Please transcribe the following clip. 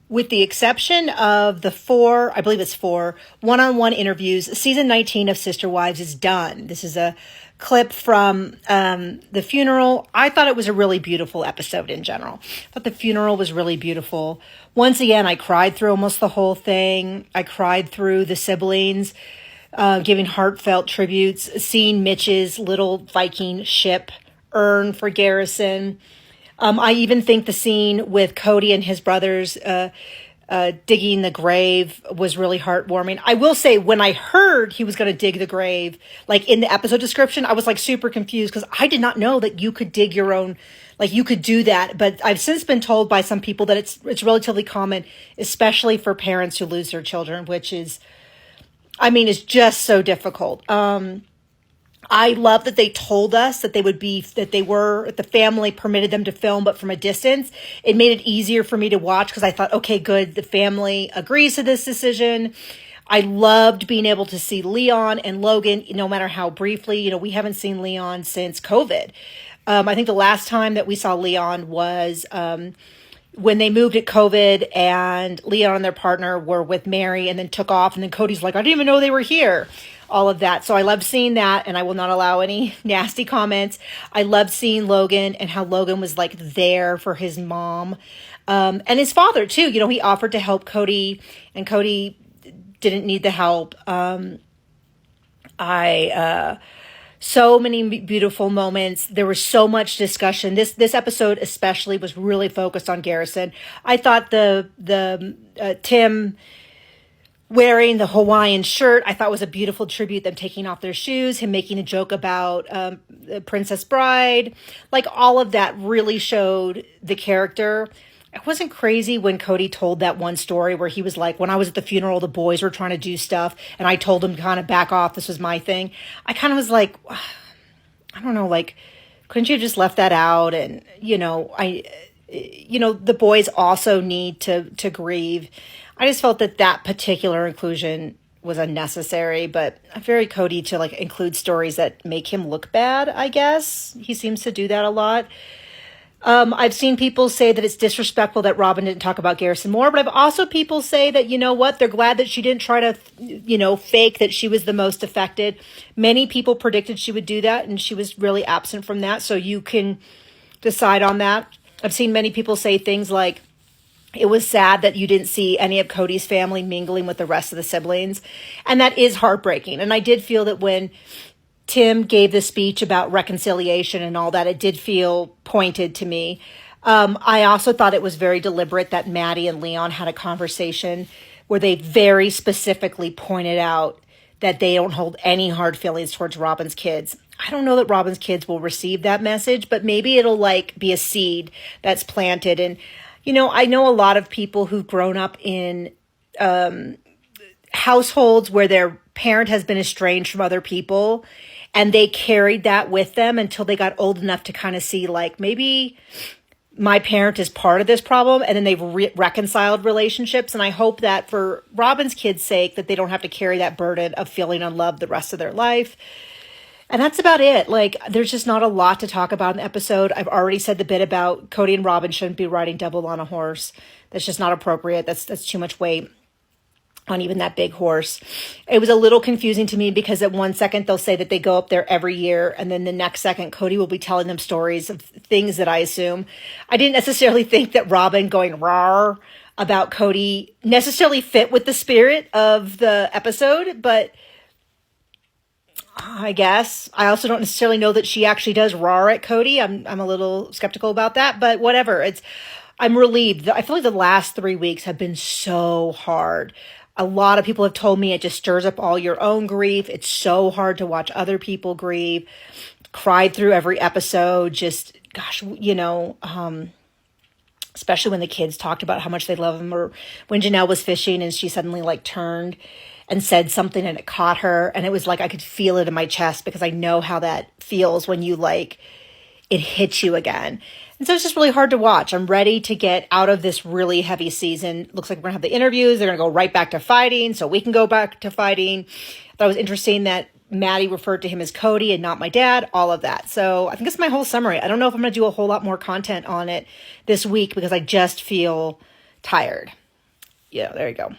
With the exception of the four, I believe it's four, one-on-one interviews, season 19 of Sister Wives is done. This is a clip from the funeral. I thought it was a really beautiful episode in general. I thought the funeral was really beautiful. Once again, I cried through almost the whole thing. I cried through the siblings giving heartfelt tributes, seeing Mitch's little Viking ship urn for Garrison. I even think the scene with Cody and his brothers digging the grave was really heartwarming. I will say, when I heard he was going to dig the grave, like in the episode description, I was like super confused because I did not know that you could dig your own, like you could do that. But I've since been told by some people that it's relatively common, especially for parents who lose their children, which is, I mean, it's just so difficult. I love that they told us that the family permitted them to film, but from a distance. It made it easier for me to watch because I thought, okay, good, the family agrees to this decision. I loved being able to see Leon and Logan, no matter how briefly. We haven't seen Leon since COVID. I think the last time that we saw Leon was when they moved at COVID, and Leon and their partner were with Mary and then took off. And then Cody's like, I didn't even know they were here. All of that. So I loved seeing that, and I will not allow any nasty comments. I loved seeing Logan and how Logan was like there for his mom and his father too. He offered to help Cody, and Cody didn't need the help. So many beautiful moments. There was so much discussion. This episode especially was really focused on Garrison. I thought the Tim wearing the Hawaiian shirt, I thought was a beautiful tribute, them taking off their shoes, him making a joke about the Princess Bride. Like, all of that really showed the character. I wasn't crazy when Cody told that one story where he was like, when I was at the funeral, the boys were trying to do stuff, and I told them to kind of back off. This was my thing. I kind of was like, I don't know, like, couldn't you have just left that out? And, the boys also need to grieve. I just felt that particular inclusion was unnecessary, but I'm very Cody to like include stories that make him look bad, I guess. He seems to do that a lot. I've seen people say that it's disrespectful that Robin didn't talk about Garrison more, but I've also people say that, they're glad that she didn't try to, fake that she was the most affected. Many people predicted she would do that, and she was really absent from that. So you can decide on that. I've seen many people say things like, it was sad that you didn't see any of Cody's family mingling with the rest of the siblings. And that is heartbreaking. And I did feel that when Tim gave the speech about reconciliation and all that, it did feel pointed to me. I also thought it was very deliberate that Maddie and Leon had a conversation where they very specifically pointed out that they don't hold any hard feelings towards Robin's kids. I don't know that Robin's kids will receive that message, but maybe it'll be a seed that's planted. And I know a lot of people who've grown up in households where their parent has been estranged from other people, and they carried that with them until they got old enough to kind of see, like, maybe my parent is part of this problem, and then they've reconciled relationships. And I hope that for Robin's kids' sake, that they don't have to carry that burden of feeling unloved the rest of their life. And that's about it. Like, there's just not a lot to talk about in the episode. I've already said the bit about Cody and Robin shouldn't be riding double on a horse. That's just not appropriate. That's too much weight on even that big horse. It was a little confusing to me because at one second they'll say that they go up there every year, and then the next second Cody will be telling them stories of things that I assume. I didn't necessarily think that Robin going rawr about Cody necessarily fit with the spirit of the episode, but I guess. I also don't necessarily know that she actually does roar at Cody. I'm a little skeptical about that, but whatever. I'm relieved. I feel like the last 3 weeks have been so hard. A lot of people have told me it just stirs up all your own grief. It's so hard to watch other people grieve. Cried through every episode. Just, gosh, especially when the kids talked about how much they love him, or when Janelle was fishing and she suddenly turned and said something and it caught her, and it was like I could feel it in my chest because I know how that feels when you it hits you again. And so it's just really hard to watch. I'm ready to get out of this really heavy season. Looks like we're gonna have the interviews. They're gonna go right back to fighting, so we can go back to fighting. I thought it was interesting that Maddie referred to him as Cody and not my dad, all of that. So I think that's my whole summary. I don't know if I'm gonna do a whole lot more content on it this week because I just feel tired. Yeah, there you go.